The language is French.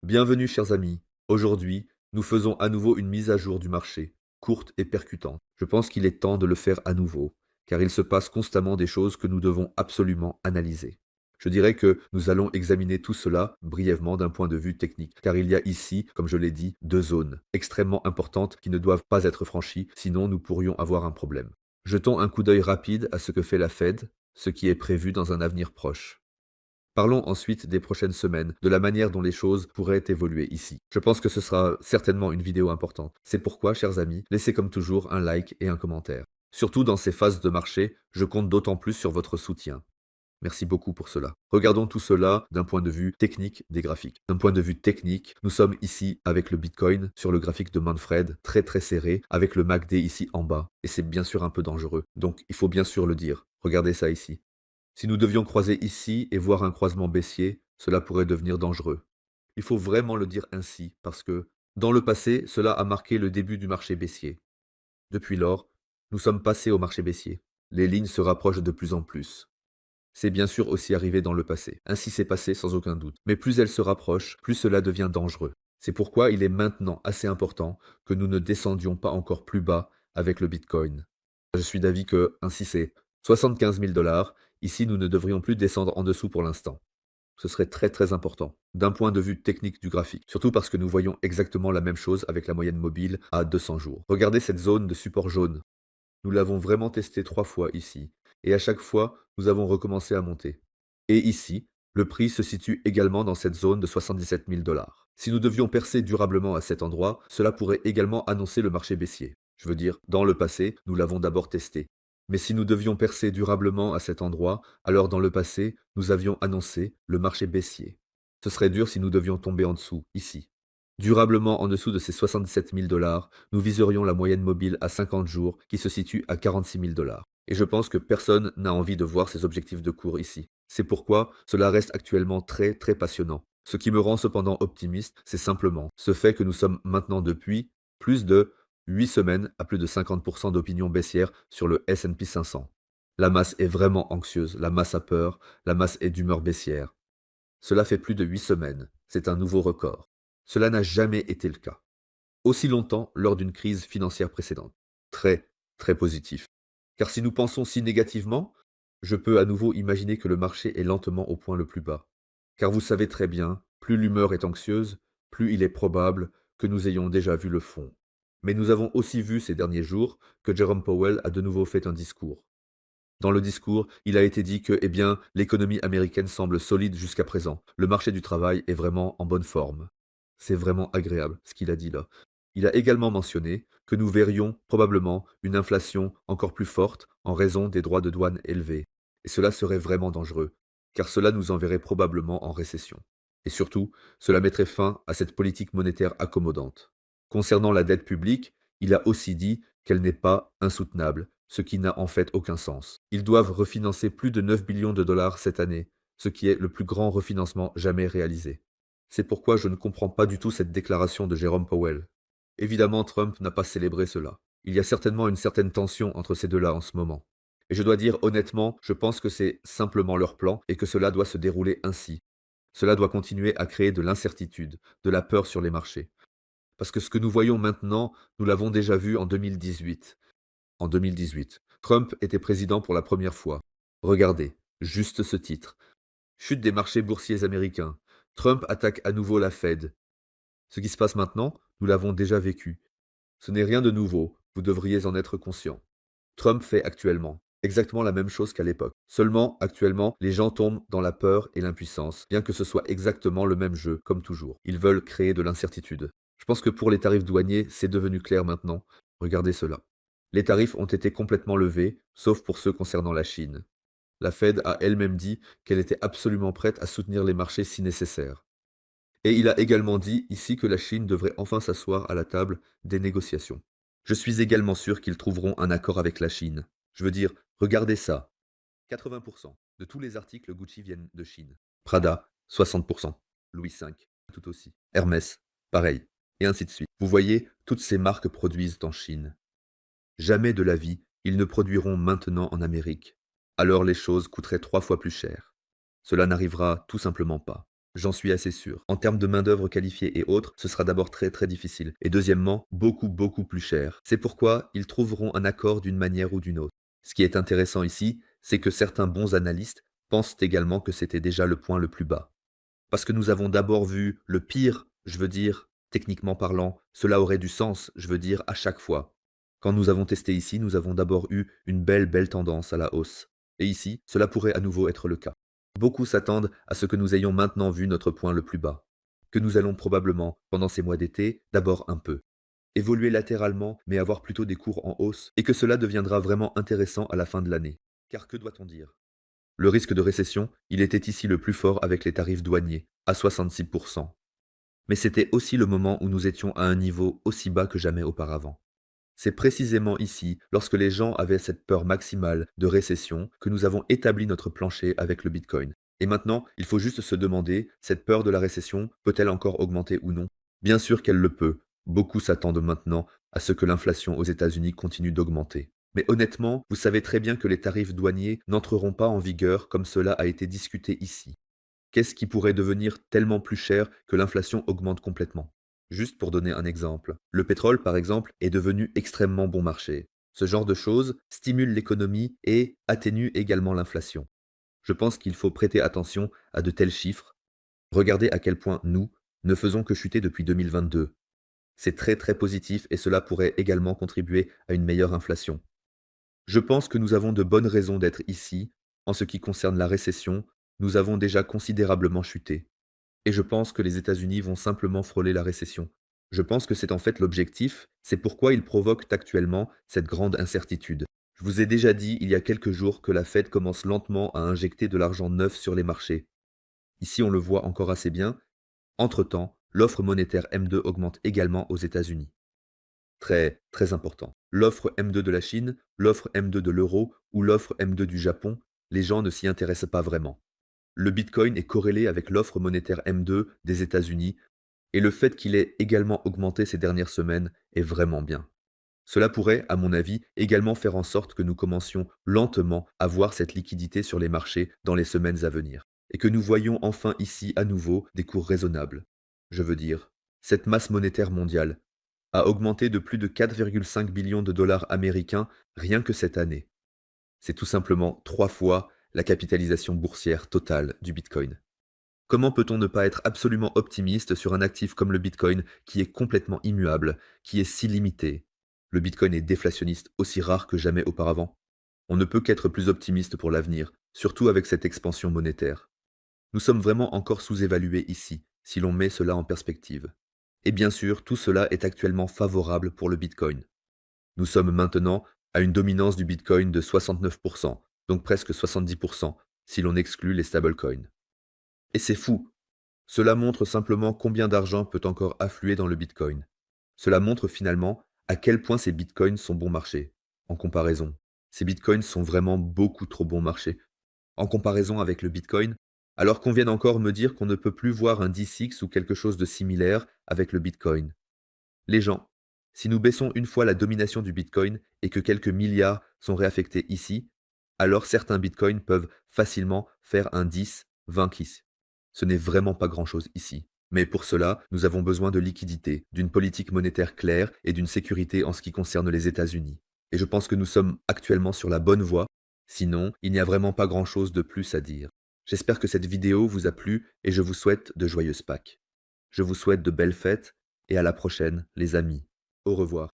Bienvenue chers amis. Aujourd'hui, nous faisons à nouveau une mise à jour du marché, courte et percutante. Je pense qu'il est temps de le faire à nouveau, car il se passe constamment des choses que nous devons absolument analyser. Je dirais que nous allons examiner tout cela brièvement d'un point de vue technique, car il y a ici, comme je l'ai dit, deux zones extrêmement importantes qui ne doivent pas être franchies, sinon nous pourrions avoir un problème. Jetons un coup d'œil rapide à ce que fait la Fed, ce qui est prévu dans un avenir proche. Parlons ensuite des prochaines semaines, de la manière dont les choses pourraient évoluer ici. Je pense que ce sera certainement une vidéo importante. C'est pourquoi, chers amis, laissez comme toujours un like et un commentaire. Surtout dans ces phases de marché, je compte d'autant plus sur votre soutien. Merci beaucoup pour cela. Regardons tout cela d'un point de vue technique des graphiques. D'un point de vue technique, nous sommes ici avec le Bitcoin sur le graphique de Manfred, très serré, avec le MACD ici en bas. Et c'est bien sûr un peu dangereux. Donc il faut bien sûr le dire. Regardez ça ici. Si nous devions croiser ici et voir un croisement baissier, cela pourrait devenir dangereux. Il faut vraiment le dire ainsi, parce que, dans le passé, cela a marqué le début du marché baissier. Depuis lors, nous sommes passés au marché baissier. Les lignes se rapprochent de plus en plus. C'est bien sûr aussi arrivé dans le passé. Ainsi s'est passé sans aucun doute. Mais plus elles se rapprochent, plus cela devient dangereux. C'est pourquoi il est maintenant assez important que nous ne descendions pas encore plus bas avec le Bitcoin. Je suis d'avis que, ainsi c'est 75 000 dollars, ici nous ne devrions plus descendre en dessous pour l'instant. Ce serait très important, d'un point de vue technique du graphique, surtout parce que nous voyons exactement la même chose avec la moyenne mobile à 200 jours. Regardez cette zone de support jaune. Nous l'avons vraiment testé 3 fois ici, et à chaque fois, nous avons recommencé à monter. Et ici, le prix se situe également dans cette zone de 77 000 dollars. Si nous devions percer durablement à cet endroit, cela pourrait également annoncer le marché baissier. Je veux dire, dans le passé, nous l'avons d'abord testé. Mais si nous devions percer durablement à cet endroit, alors dans le passé, nous avions annoncé le marché baissier. Ce serait dur si nous devions tomber en dessous, ici. Durablement en dessous de ces 77 000 dollars, nous viserions la moyenne mobile à 50 jours qui se situe à 46 000 dollars. Et je pense que personne n'a envie de voir ces objectifs de cours ici. C'est pourquoi cela reste actuellement très passionnant. Ce qui me rend cependant optimiste, c'est simplement ce fait que nous sommes maintenant depuis plus de 8 semaines à plus de 50% d'opinion baissière sur le S&P 500. La masse est vraiment anxieuse, la masse a peur, la masse est d'humeur baissière. Cela fait plus de 8 semaines. C'est un nouveau record. Cela n'a jamais été le cas. Aussi longtemps lors d'une crise financière précédente. Très positif. Car si nous pensons si négativement, je peux à nouveau imaginer que le marché est lentement au point le plus bas. Car vous savez très bien, plus l'humeur est anxieuse, plus il est probable que nous ayons déjà vu le fond. Mais nous avons aussi vu ces derniers jours que Jerome Powell a de nouveau fait un discours. Dans le discours, il a été dit que, eh bien, l'économie américaine semble solide jusqu'à présent. Le marché du travail est vraiment en bonne forme. C'est vraiment agréable ce qu'il a dit là. Il a également mentionné que nous verrions probablement une inflation encore plus forte en raison des droits de douane élevés. Et cela serait vraiment dangereux, car cela nous enverrait probablement en récession. Et surtout, cela mettrait fin à cette politique monétaire accommodante. Concernant la dette publique, il a aussi dit qu'elle n'est pas insoutenable, ce qui n'a en fait aucun sens. Ils doivent refinancer plus de 9 billions de dollars cette année, ce qui est le plus grand refinancement jamais réalisé. C'est pourquoi je ne comprends pas du tout cette déclaration de Jérôme Powell. Évidemment, Trump n'a pas célébré cela. Il y a certainement une certaine tension entre ces deux-là en ce moment. Et je dois dire honnêtement, je pense que c'est simplement leur plan et que cela doit se dérouler ainsi. Cela doit continuer à créer de l'incertitude, de la peur sur les marchés. Parce que ce que nous voyons maintenant, nous l'avons déjà vu en 2018. En 2018, Trump était président pour la première fois. Regardez, juste ce titre. Chute des marchés boursiers américains. Trump attaque à nouveau la Fed. Ce qui se passe maintenant, nous l'avons déjà vécu. Ce n'est rien de nouveau, vous devriez en être conscient. Trump fait actuellement exactement la même chose qu'à l'époque. Seulement, actuellement, les gens tombent dans la peur et l'impuissance, bien que ce soit exactement le même jeu, comme toujours. Ils veulent créer de l'incertitude. Je pense que pour les tarifs douaniers, c'est devenu clair maintenant. Regardez cela. Les tarifs ont été complètement levés, sauf pour ceux concernant la Chine. La Fed a elle-même dit qu'elle était absolument prête à soutenir les marchés si nécessaire. Et il a également dit ici que la Chine devrait enfin s'asseoir à la table des négociations. Je suis également sûr qu'ils trouveront un accord avec la Chine. Je veux dire, regardez ça. 80% de tous les articles Gucci viennent de Chine. Prada, 60%. Louis V, tout aussi. Hermès, pareil. Et ainsi de suite. Vous voyez, toutes ces marques produisent en Chine. Jamais de la vie, ils ne produiront maintenant en Amérique. Alors les choses coûteraient 3 fois plus cher. Cela n'arrivera tout simplement pas. J'en suis assez sûr. En termes de main-d'œuvre qualifiée et autres, ce sera d'abord très très difficile. Et deuxièmement, beaucoup beaucoup plus cher. C'est pourquoi ils trouveront un accord d'une manière ou d'une autre. Ce qui est intéressant ici, c'est que certains bons analystes pensent également que c'était déjà le point le plus bas. Parce que nous avons d'abord vu le pire, je veux dire, techniquement parlant, cela aurait du sens, je veux dire, à chaque fois. Quand nous avons testé ici, nous avons d'abord eu une belle tendance à la hausse. Et ici, cela pourrait à nouveau être le cas. Beaucoup s'attendent à ce que nous ayons maintenant vu notre point le plus bas. Que nous allons probablement, pendant ces mois d'été, d'abord un peu, évoluer latéralement, mais avoir plutôt des cours en hausse, et que cela deviendra vraiment intéressant à la fin de l'année. Car que doit-on dire? Le risque de récession, il était ici le plus fort avec les tarifs douaniers, à 66%. Mais c'était aussi le moment où nous étions à un niveau aussi bas que jamais auparavant. C'est précisément ici, lorsque les gens avaient cette peur maximale de récession, que nous avons établi notre plancher avec le Bitcoin. Et maintenant, il faut juste se demander, cette peur de la récession peut-elle encore augmenter ou non? Bien sûr qu'elle le peut. Beaucoup s'attendent maintenant à ce que l'inflation aux États-Unis continue d'augmenter. Mais honnêtement, vous savez très bien que les tarifs douaniers n'entreront pas en vigueur comme cela a été discuté ici. Qu'est-ce qui pourrait devenir tellement plus cher que l'inflation augmente complètement? Juste pour donner un exemple, le pétrole, par exemple, est devenu extrêmement bon marché. Ce genre de choses stimule l'économie et atténue également l'inflation. Je pense qu'il faut prêter attention à de tels chiffres. Regardez à quel point nous ne faisons que chuter depuis 2022. C'est très très positif et cela pourrait également contribuer à une meilleure inflation. Je pense que nous avons de bonnes raisons d'être ici. En ce qui concerne la récession, nous avons déjà considérablement chuté. Et je pense que les États-Unis vont simplement frôler la récession. Je pense que c'est en fait l'objectif, c'est pourquoi ils provoquent actuellement cette grande incertitude. Je vous ai déjà dit il y a quelques jours que la Fed commence lentement à injecter de l'argent neuf sur les marchés. Ici on le voit encore assez bien. Entre-temps, l'offre monétaire M2 augmente également aux États-Unis. Très, très important. L'offre M2 de la Chine, l'offre M2 de l'euro ou l'offre M2 du Japon, les gens ne s'y intéressent pas vraiment. Le Bitcoin est corrélé avec l'offre monétaire M2 des États-Unis et le fait qu'il ait également augmenté ces dernières semaines est vraiment bien. Cela pourrait, à mon avis, également faire en sorte que nous commencions lentement à voir cette liquidité sur les marchés dans les semaines à venir, et que nous voyons enfin ici à nouveau des cours raisonnables. Je veux dire, cette masse monétaire mondiale a augmenté de plus de 4,5 billions de dollars américains rien que cette année. C'est tout simplement 3 fois la capitalisation boursière totale du Bitcoin. Comment peut-on ne pas être absolument optimiste sur un actif comme le Bitcoin qui est complètement immuable, qui est si limité? Le Bitcoin est déflationniste aussi rare que jamais auparavant. On ne peut qu'être plus optimiste pour l'avenir, surtout avec cette expansion monétaire. Nous sommes vraiment encore sous-évalués ici, si l'on met cela en perspective. Et bien sûr, tout cela est actuellement favorable pour le Bitcoin. Nous sommes maintenant à une dominance du Bitcoin de 69%, donc presque 70% si l'on exclut les stablecoins. Et c'est fou. Cela montre simplement combien d'argent peut encore affluer dans le Bitcoin. Cela montre finalement à quel point ces Bitcoins sont bon marché. En comparaison, ces Bitcoins sont vraiment beaucoup trop bon marché. En comparaison avec le Bitcoin, alors qu'on vienne encore me dire qu'on ne peut plus voir un D6 ou quelque chose de similaire avec le Bitcoin. Les gens, si nous baissons une fois la domination du Bitcoin et que quelques milliards sont réaffectés ici, alors certains Bitcoins peuvent facilement faire un 10, 20 KISS. Ce n'est vraiment pas grand-chose ici. Mais pour cela, nous avons besoin de liquidité, d'une politique monétaire claire et d'une sécurité en ce qui concerne les États-Unis. Et je pense que nous sommes actuellement sur la bonne voie. Sinon, il n'y a vraiment pas grand-chose de plus à dire. J'espère que cette vidéo vous a plu et je vous souhaite de joyeuses Pâques. Je vous souhaite de belles fêtes et à la prochaine, les amis. Au revoir.